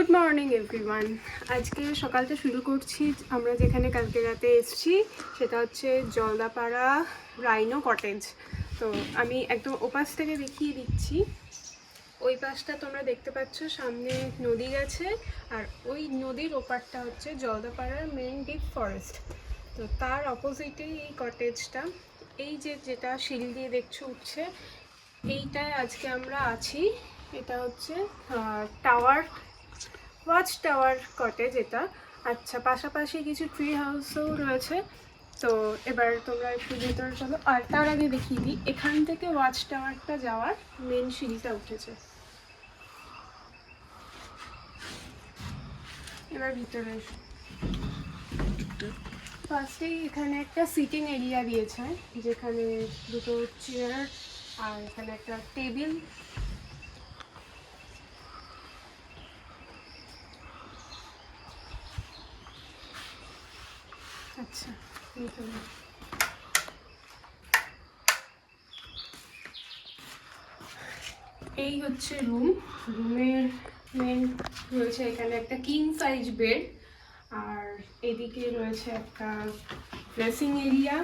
Good morning everyone. আজকে সকালটা শুরু করছি আমরা যেখানে কালকে রাতে এসেছি, সেটা হচ্ছে জলদাপাড়া রাইনো কটেজ। তো আমি একদম ওপাশ থেকে দেখিয়ে দিচ্ছি। ওই পাশটা তোমরা দেখতে পাচ্ছ, সামনে নদী গেছে, আর ওই নদীর ওপারটা হচ্ছে জলদাপাড়ার মেন ডিপ ফরেস্ট। তো তার অপোজিটেই এই কটেজটা। এই যেটা সিঁড়ি দিয়ে দেখছো উঠছে, এইটায় আজকে আমরা আছি। এটা হচ্ছে ওয়াচ টাওয়ার কটেজ এটা। আচ্ছা, পাশাপাশি কিছু ট্রি হাউসও রয়েছে। তো এবার তোমরা একটু ভেতরে চলো, আর তার আগে দেখিয়ে দিই এখান থেকে ওয়াচ টাওয়ারটা যাওয়ার মেন সিঁড়িটা উঠেছে। এবার ভিতরে ফার্স্টেই এখানে একটা সিটিং এরিয়া দিয়েছে, যেখানে দুটো চেয়ার আর এখানে একটা টেবিল। আচ্ছা, এই হচ্ছে রুমের মেন রয়েছে এখানে একটা কিং সাইজ বেড, আর এদিকে রয়েছে একটা ড্রেসিং এরিয়া,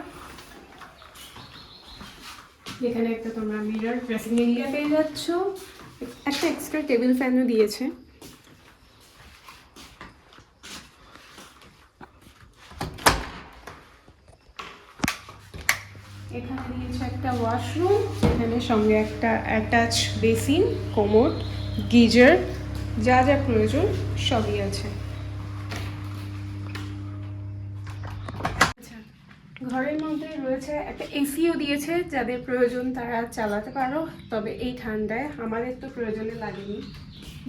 যেখানে একটা তোমরা মিরর ড্রেসিং এরিয়া পেয়ে যাচ্ছ। একটা এক্সট্রা টেবিল ফ্যানও দিয়েছে। এখানে দিয়েছে একটা ওয়াশরুম, এখানে সঙ্গে একটা অ্যাটাচ বেসিন, কোমোড, গিজার, যা যা প্রয়োজন সবই আছে। আচ্ছা, ঘরের মধ্যে রয়েছে একটা এসিও দিয়েছে, যাদের প্রয়োজন তারা চালাতে পারো, তবে এই ঠান্ডায় আমাদের তো প্রয়োজনে লাগেনি।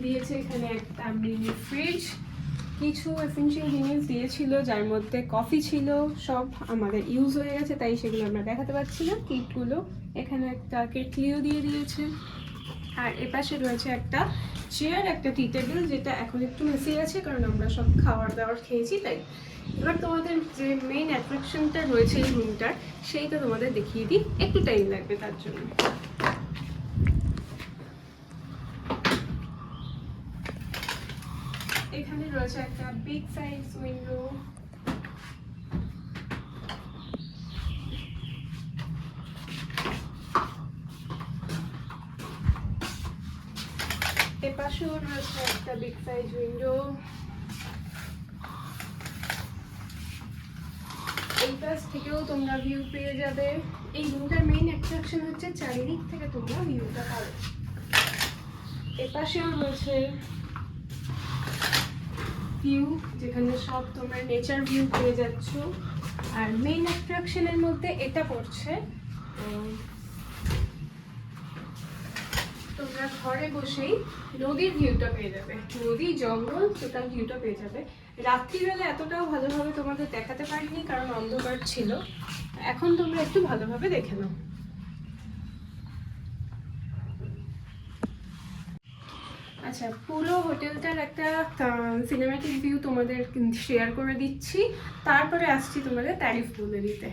দিয়েছে এখানে একটা মিনি ফ্রিজ, কিছু এসেনশিয়াল জিনিস দিয়েছিল যার মধ্যে কফি ছিল, সব আমাদের ইউজ হয়ে গেছে, তাই সেগুলো আমরা দেখাতে পারছি না কিটগুলো। এখানে একটা কেটলিও দিয়ে দিয়েছে, আর এপাশে রয়েছে একটা চেয়ার, একটা টি টেবিল, যেটা এখন একটু মেসি আছে কারণ আমরা সব খাবার দাবার খেয়েছি তাই। এবার তোমাদের যে মেইন অ্যাট্রাকশনটা রয়েছে এই রুমটার, সেইটা তোমাদের দেখিয়ে দিই, একটু টাইম লাগবে তার জন্য। এখানে রয়েছে একটা বিগ সাইজ উইন্ডো, এপাশেও রয়েছে একটা বিগ সাইজ উইন্ডো। এই পাশ থেকেও তোমরা ভিউ পেয়ে যাবে। এই রুমটার মেইন অ্যাট্রাকশন হচ্ছে চারিদিক থেকে তোমরা ভিউটা পাবে। এপাশেও রয়েছে ভিউ, যেখানে সব তোমরা নেচার ভিউ পেয়ে যাচ্ছ। আর মেইন অ্যাট্রাকশনের মধ্যে এটা পড়ছে, তোমরা ঘরে বসেই নদীর ভিউটা পেয়ে যাবে, নদী জঙ্গল টোটাল ভিউটা পেয়ে যাবে। রাত্রিবেলা এতটাও ভালোভাবে তোমাদের দেখাতে পারিনি কারণ অন্ধকার ছিল, এখন তোমরা একটু ভালোভাবে দেখে নাও। আচ্ছা, পুরো হোটেলটার একটা সিনেম্যাটিক ভিউ তোমাদের শেয়ার করে দিচ্ছি, তারপরে আসছি তোমাদের তারিফ বলে দিতে।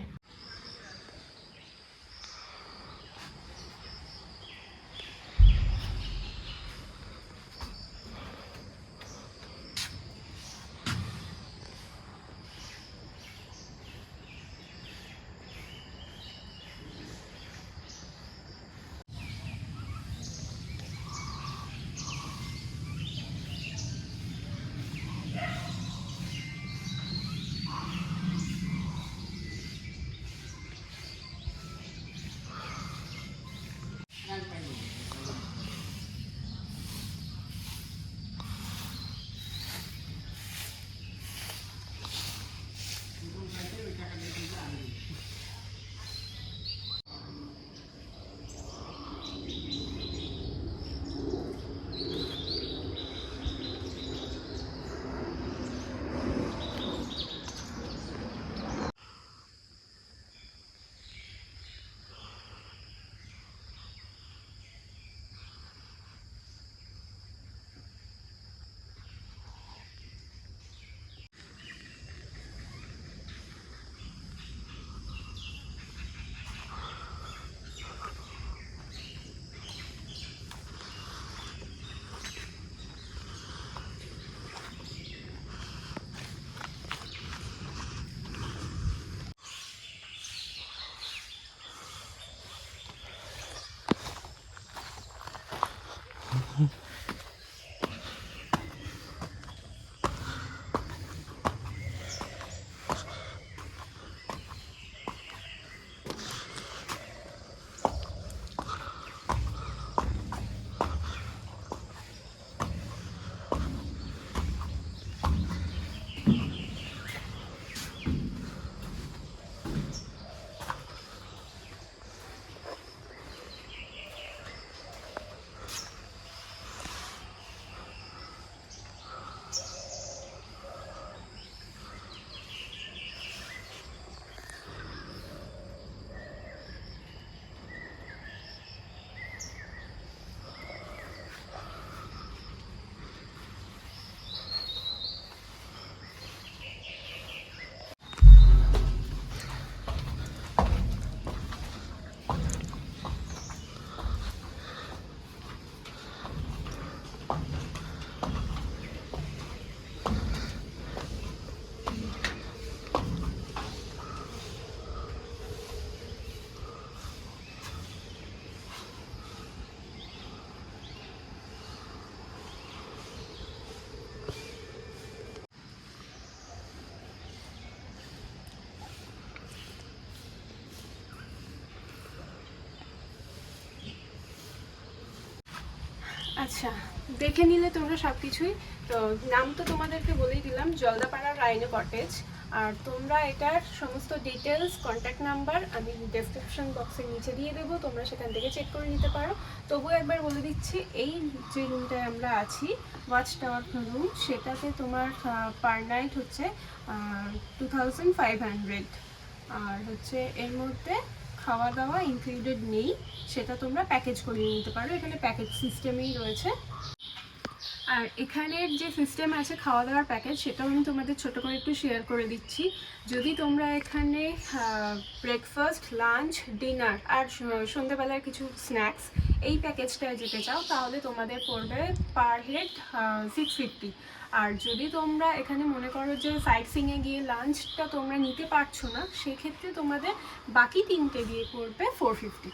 আচ্ছা, দেখে নিলে তোমরা সব কিছুই। তো নাম তো তোমাদেরকে বলেই দিলাম, জলদাপাড়া রাইনো কটেজ। আর তোমরা এটার সমস্ত ডিটেলস, কন্ট্যাক্ট নাম্বার আমি ডেসক্রিপশন বক্সের নিচে দিয়ে দেবো, তোমরা সেখান থেকে চেক করে নিতে পারো। তবুও একবার বলে দিচ্ছি, এই যে রুমটায় আমরা আছি, ওয়াচ টাওয়ার রুম, সেটাতে তোমার পার নাইট হচ্ছে 2500। আর হচ্ছে এর মধ্যে খাওয়া দাওয়া ইনক্লুডেড নেই, সেটা তোমরা প্যাকেজ করিয়ে নিতে পারো, এখানে প্যাকেজ সিস্টেমেই রয়েছে। আর এখানের যে সিস্টেম আছে খাওয়া দাওয়ার প্যাকেজ, সেটাও আমি তোমাদের ছোট করে একটু শেয়ার করে দিচ্ছি। যদি তোমরা এখানে ব্রেকফাস্ট, লাঞ্চ, ডিনার আর সন্ধ্যেবেলার কিছু স্ন্যাক্স এই প্যাকেজটায় যেতে চাও, তাহলে তোমাদের পড়বে পার হেড 650। আর যদি তোমরা এখানে মনে করো যে সাইট সিংয়ে গিয়ে লাঞ্চটা তোমরা নিতে পারছো না, সেক্ষেত্রে তোমাদের বাকি তিনটে দিয়ে পড়বে 450।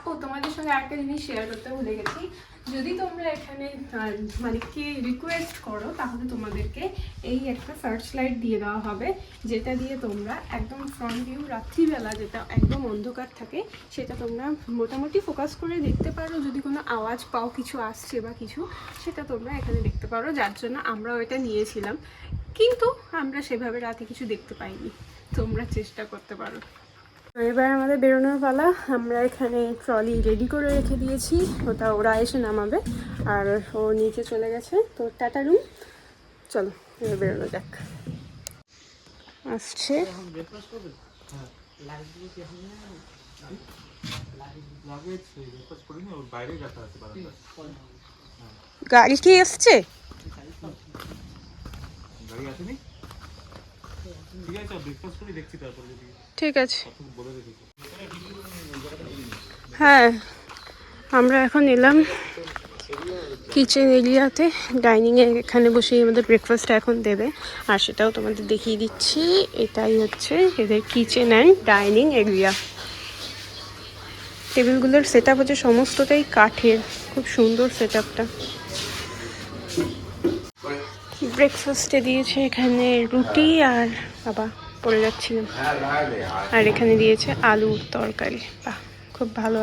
ও তোমাদের সঙ্গে আরেকটা জিনিস শেয়ার করতে ভুলে গেছি, যদি তোমরা এখানে মানে কি রিকোয়েস্ট করো, তাহলে তোমাদেরকে এই একটা সার্চ লাইট দিয়ে দেওয়া হবে, যেটা দিয়ে তোমরা একদম ফ্রন্ট ভিউ রাত্রিবেলা যেটা একদম অন্ধকার থাকে, সেটা তোমরা মোটামুটি ফোকাস করে দেখতে পারো। যদি কোনো আওয়াজ পাও কিছু আসছে বা কিছু, সেটা তোমরা এখানে দেখতে পারো, যার জন্য আমরাও এটা নিয়েছিলাম। কিন্তু আমরা সেভাবে রাতে কিছু দেখতে পাইনি, তোমরা চেষ্টা করতে পারো। এবার আমাদের বেরোনোর পালা। আমরা এখানে ট্রলি রেডি করে রেখে দিয়েছি, ওটা ওরা এসে নামাবে, আর ও নিচে চলে গেছে। তো টাটা রুম, চলো এবার বেরোনো যাক। আসছে গাড়ি কি এসছে? ঠিক আছে, হ্যাঁ আমরা এখন এলাম কিচেন এরিয়াতে। ডাইনিংয়ে এখানে বসেই আমাদের ব্রেকফাস্টটা এখন দেবে, আর সেটাও তোমাদের দেখিয়ে দিচ্ছি। এটাই হচ্ছে এদের কিচেন অ্যান্ড ডাইনিং এরিয়া। টেবিলগুলোর সেট আপ হচ্ছে সমস্তটাই কাঠের, খুব সুন্দর সেট আপটা। ব্রেকফাস্টে দিয়েছে এখানে রুটি আর বাবা পড়ে যাচ্ছিলাম, আর এখানে দিয়েছে আলুর তরকারি। বাহ, খুব ভালো।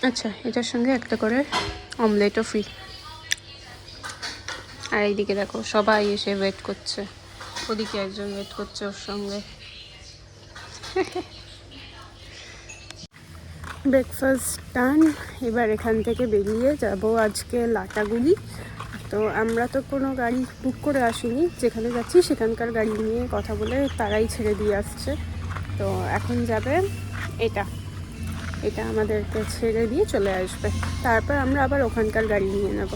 আচ্ছা, এটার সঙ্গে একটা করে অমলেটও ফ্রি। আর এইদিকে দেখো সবাই এসে ওয়েট করছে, ওদিকে একজন ওয়েট করছে ওর সঙ্গে। ব্রেকফাস্ট ডান। এবার এখান থেকে বেরিয়ে যাব আজকে লাটাগুড়ি। তো আমরা তো কোনো গাড়ি বুক করে আসিনি, যেখানে যাচ্ছি সেখানকার গাড়ি নিয়ে কথা বলে তারাই ছেড়ে দিয়ে আসছে। তো এখন যাবে এটা আমাদেরকে ছেড়ে দিয়ে চলে আসবে, তারপর আমরা আবার ওখানকার গাড়ি নিয়ে নেব।